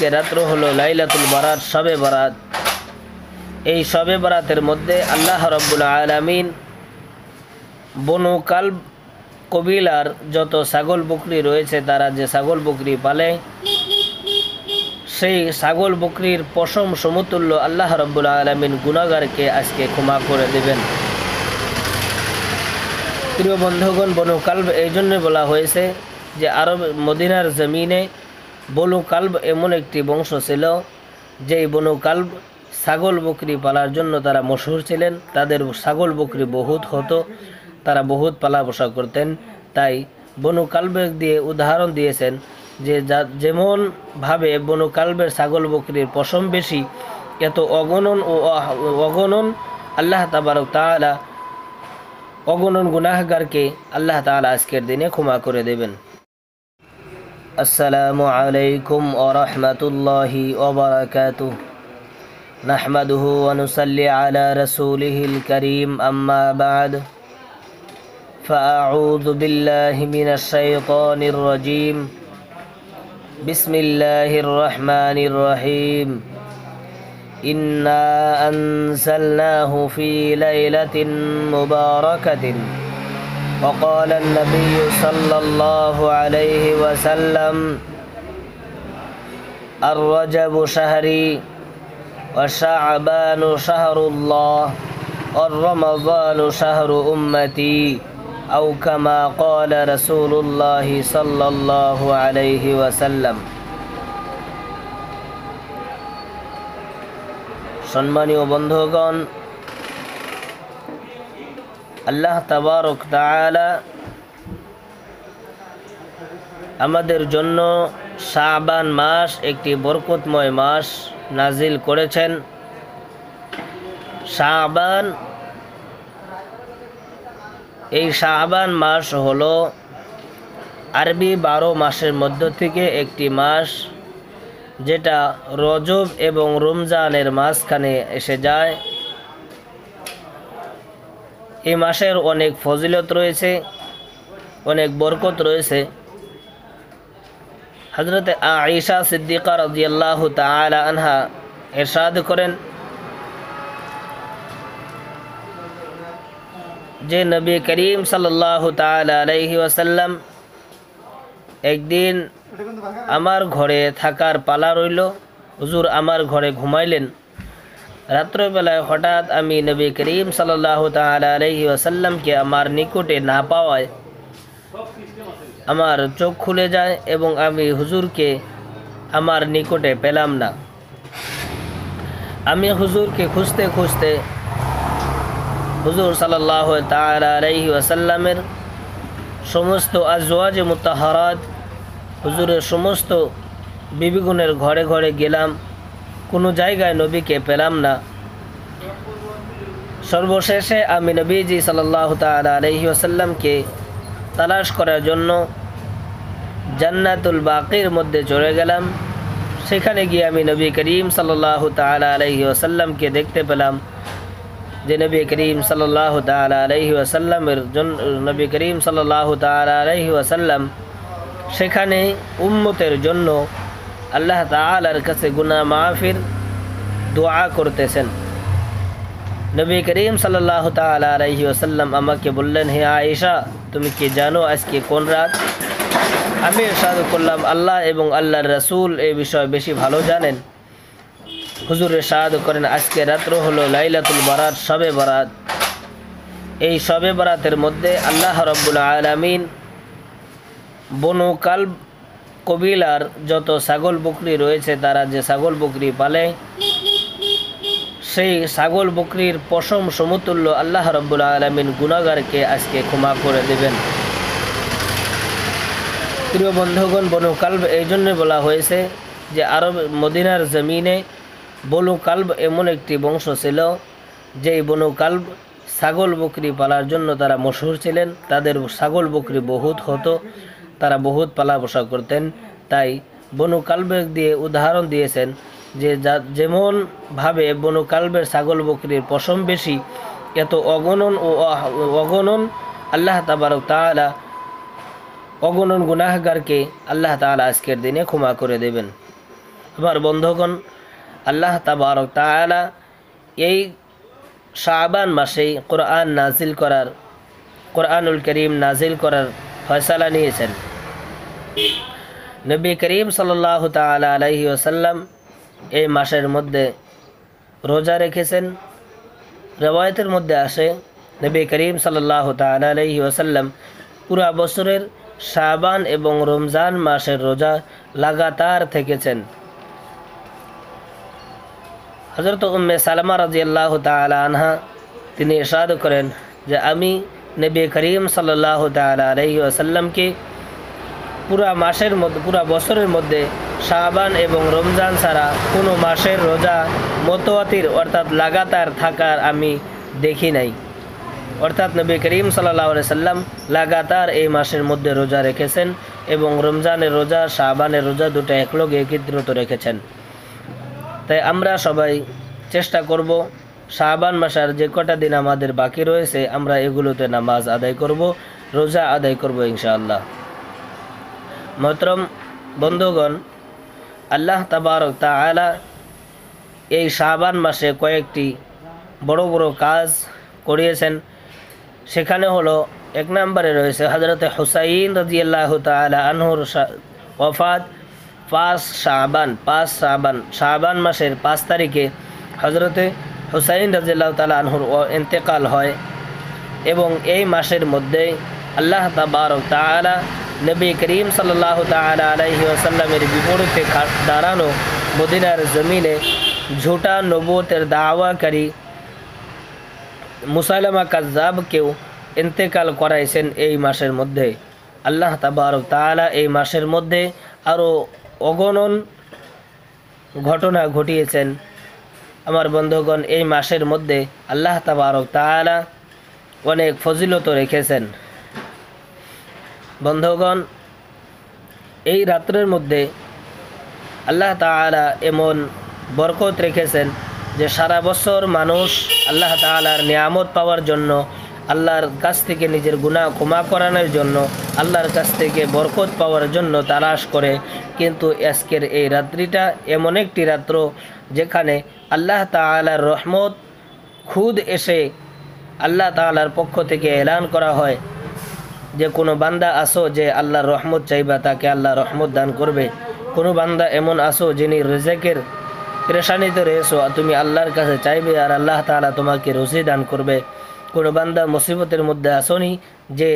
আজকে রাত্র হলো লাইলাতুল বারাত, শবে বারাত। এই শবে বারাতের মধ্যে আল্লাহ রাব্বুল আলামিন বনু কালব কবিলার যত ছাগল বকরি রয়েছে, তারা যে ছাগল বকরি পালে, সেই ছাগল বকরির পশম সমতুল্য আল্লাহ রাব্বুল আলামিন গুনাহগারকে আজকে ক্ষমা করে দেবেন। প্রিয় বন্ধুগণ, বনু কালব এই জন্য বলা হয়েছে যে আরব মদিনার জমিনে বনু কালব এমন একটি বংশ ছিল, যেই বনু কালব ছাগল বকরি পালার জন্য তারা মশহুর ছিলেন। তাদের ছাগল বকরি বহুত হতো, তারা বহুত পালা পোষা করতেন। তাই বনু কালবের দিয়ে উদাহরণ দিয়েছেন যে যেমনভাবে বনু কালবের ছাগল বকরির পশম বেশি, এত অগণন ও অগণন আল্লাহ তাবারক তাআলা অগণন গুনাহগারকে আল্লাহ তাআলা আজকের দিনে ক্ষমা করে দেবেন। আসসালামু আলাইকুম ওয়া রাহমাতুল্লাহি ওয়া বারাকাতুহু। নাহমাদুহু ওয়া নুসাল্লি আলা রাসূলিহিল কারীম, আম্মা বা'দ। ফাআউযু বিল্লাহি মিনাশ শাইতানির রাজীম। বিসমিল্লাহির রহমানির রহিম। ইন্না আনজালনাহু ফি লাইলাতিন মুবারাকাতিন। وقال النبي صلى الله عليه وسلم: الرجب شهري وشعبان شهر الله والرمضان شهر أمتي، أو كما قال رسول الله صلى الله عليه وسلم। সম্মানীয় বন্ধুগণ, আল্লাহ তাবারক তাআলা আমাদের জন্য শাবান মাস একটি বরকতময় মাস নাজিল করেছেন। শাবান, এই শাবান মাস হলো আরবি 12 মাসের মধ্য থেকে একটি মাস, যেটা রজব এবং রমজানের মাঝখানে এসে যায়। এই মাসের অনেক ফজিলত রয়েছে, অনেক বরকত রয়েছে। হযরত আয়েশা সিদ্দিকা রাদিয়াল্লাহু তাআলা আনহা ইরশাদ করেন যে নবী করিম সাল্লাল্লাহু তাআলা আলাইহি ওয়াসাল্লাম একদিন আমার ঘরে থাকার পালা রইল। হুজুর আমার ঘরে ঘুমাইলেন। রাত্রবেলায় হঠাৎ আমি নবী করিম সাল্লাল্লাহু তাআলা আলাইহি ওয়াসাল্লামকে আমার নিকটে না পাওয়ায় আমার চোখ খুলে যায় এবং আমি হুজুরকে আমার নিকটে পেলাম না। আমি হুজুরকে খুঁজতে খুঁজতে হুজুর সাল্লাল্লাহু তাআলা আলাইহি ওয়াসাল্লামের সমস্ত আজওয়াজে মুতাহহারাত, হুজুরের সমস্ত বিবিগুণের ঘরে ঘরে গেলাম, কোনো জায়গায় নবীকে পেলাম না। সর্বশেষে আমি নবীজি সাল্লাল্লাহু তাআলা আলাইহি ওয়াসাল্লামকে তালাশ করার জন্য জান্নাতুল বাকির মধ্যে চলে গেলাম। সেখানে গিয়ে আমি নবী করিম সাল্লাল্লাহু তাআলা আলাইহি ওয়াসাল্লামকে দেখতে পেলাম যে নবী করিম সাল্লাল্লাহু তাআলা আলাইহি ওয়াসাল্লামের জন্য নবী করিম সাল্লাল্লাহু তাআলা আলাইহি ওয়াসাল্লাম সেখানে উম্মতের জন্য আল্লাহ তাআলার কাছে গুনাহ মাফির দোয়া করতেছেন। নবী করিম সাল্লাল্লাহু তাআলা আলাইহি ওয়াসাল্লাম আমাকে বললেন, হে আয়েশা, তুমি কি জানো আজকে কোন রাত? আমি ইরশাদ করলাম, আল্লাহ এবং আল্লাহর রাসূল এই বিষয়ে বেশি ভালো জানেন। হুজুর ইরশাদ করেন, আজকে রাত্র হলো লাইলাতুল বারাত, শবে বারাত। এই শবে বারাতের মধ্যে আল্লাহ রাব্বুল আলামিন বনু কালব কবিলার যত ছাগল বকরি রয়েছে, তারা যে ছাগল বকরি পালে, সেই ছাগল বকরির পশম সমতুল্য আল্লাহ রাব্বুল আলামিন গুনাহগারকে আজকে ক্ষমা করে দেবেন। প্রিয় বন্ধুগণ, বনু কালব এই জন্য বলা হয়েছে যে আরব মদিনার জমিনে বনু কালব এমন একটি বংশ ছিল, যেই বনু কালব ছাগল বকরি পালার জন্য তারা মশহুর ছিলেন। তাদের ছাগল বকরি বহুত হতো, তারা বহুত পালা পোষা করতেন। তাই বনু কালবের দিয়ে উদাহরণ দিয়েছেন যে যেমনভাবে বনু কালবের ছাগল বকরির পশম বেশি, এত অগণন ও অগণন আল্লাহ তাবারক তাআলা অগণন গুনাহগারকে আল্লাহ তাআলা আজকের দিনে ক্ষমা করে দেবেন। আমার বন্ধুগণ, আল্লাহ তাবারক তাআলা এই শাবান মাসেই কোরআনুল করিম নাজিল করার ফয়সালা নিয়েছেন। নবী করিম সাল্লাল্লাহু তাআলা আলাইহি ওয়াসাল্লাম এই মাসের মধ্যে রোজা রেখেছেন। রওয়ায়াতের মধ্যে আসে নবী করিম সাল্লাল্লাহু তাআলা আলাইহি ওয়াসাল্লাম পুরা বছরের শাবান এবং রমজান মাসের রোজা লাগাতার থেকেছেন। হযরত উম্মে সালামা রাদিয়াল্লাহু তাআলা আনহা তিনি ইরশাদ করেন যে আমি নবী করিম সাল্লাল্লাহু তাআলা আলাইহি ওয়াসাল্লামকে পুরা বছরের মধ্যে শাবান এবং রমজান ছাড়া কোনো মাসের রোজা মুতাওয়াতির অর্থাৎ লাগাতার থাকার আমি দেখি নাই। অর্থাৎ নবী করিম সাল্লাল্লাহু আলাইহি সাল্লাম লাগাতার এই মাসের মধ্যে রোজা রেখেছেন এবং রমজানের রোজা শাবানের রোজা দুটো একলগে একত্রিত রেখেছেন। তাই আমরা সবাই চেষ্টা করব শাবান মাসের যে কটা দিন আমাদের বাকি রয়েছে আমরা এগুলোতে নামাজ আদায় করব, রোজা আদায় করব ইনশাআল্লাহ। মোহতরম বন্ধুগণ, আল্লাহ তাবারক তাআলা এই শাবান মাসে কয়েকটি বড় বড় কাজ করিয়েছেন। সেখানে হলো এক নম্বরে রয়েছে হযরত হুসাইন রাদিয়াল্লাহু তাআলা আনহুর ওয়াফাত 5 শাবান মাসের 5 তারিখে হযরতে হুসাইন রাদিয়াল্লাহু তাআলা আনহুর ইন্তেকাল হয় এবং এই মাসের মধ্যে আল্লাহ তাবারক তাআলা নবী করিম সাল্লাল্লাহু তাআলা আলাইহি ওয়াসাল্লামের বিপরীতে দাঁড়ানো মদিনার জমিনে ঝুটা নবুয়তের দাওয়াকারী মুসাইলামা কাজ্জাবকেও ইন্তেকাল করাইছেন এই মাসের মধ্যে। আল্লাহ তাবারক তাআলা এই মাসের মধ্যে আরও অগণন ঘটনা ঘটিয়েছেন। আমার বন্ধুগণ, এই মাসের মধ্যে আল্লাহ তাবারক তাআলা অনেক ফজিলত রেখেছেন। বন্ধুগণ, এই রাত্রের মধ্যে আল্লাহ তাআলা এমন বরকত রেখেছেন যে সারা বছর মানুষ আল্লাহ তাআলার নিয়ামত পাওয়ার জন্য, আল্লাহর কাছ থেকে নিজের গুনাহ ক্ষমা করানোর জন্য, আল্লাহর কাছ থেকে বরকত পাওয়ার জন্য তালাশ করে, কিন্তু আজকের এই রাত্রিটা এমন একটি রাত্র যেখানে আল্লাহ তাআলার রহমত খুদ এসে আল্লাহ তাআলার পক্ষ থেকে এলান করা হয় যে কোনো বান্দা আসো যে আল্লাহর রহমত চাইবা তাকে আল্লাহ রহমত দান করবে। কোনো বান্দা এমন আসো যিনি রিজিকের পেরেশানিতে রয়েছো, তুমি আল্লাহর কাছে চাইবে আর আল্লাহ তাআলা তোমাকে রুজি দান করবে। কোনো বান্দা মুসিবতের মধ্যে আসনি যে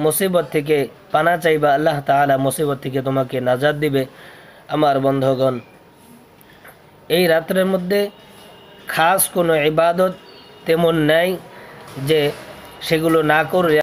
মুসিবত থেকে পানা চাইবা, আল্লাহ তাআলা মুসিবত থেকে তোমাকে নাজাত দিবে। আমার বন্ধুগণ, এই রাত্রের মধ্যে খাস কোনো ইবাদত তেমন নাই যে সেগুলো না করে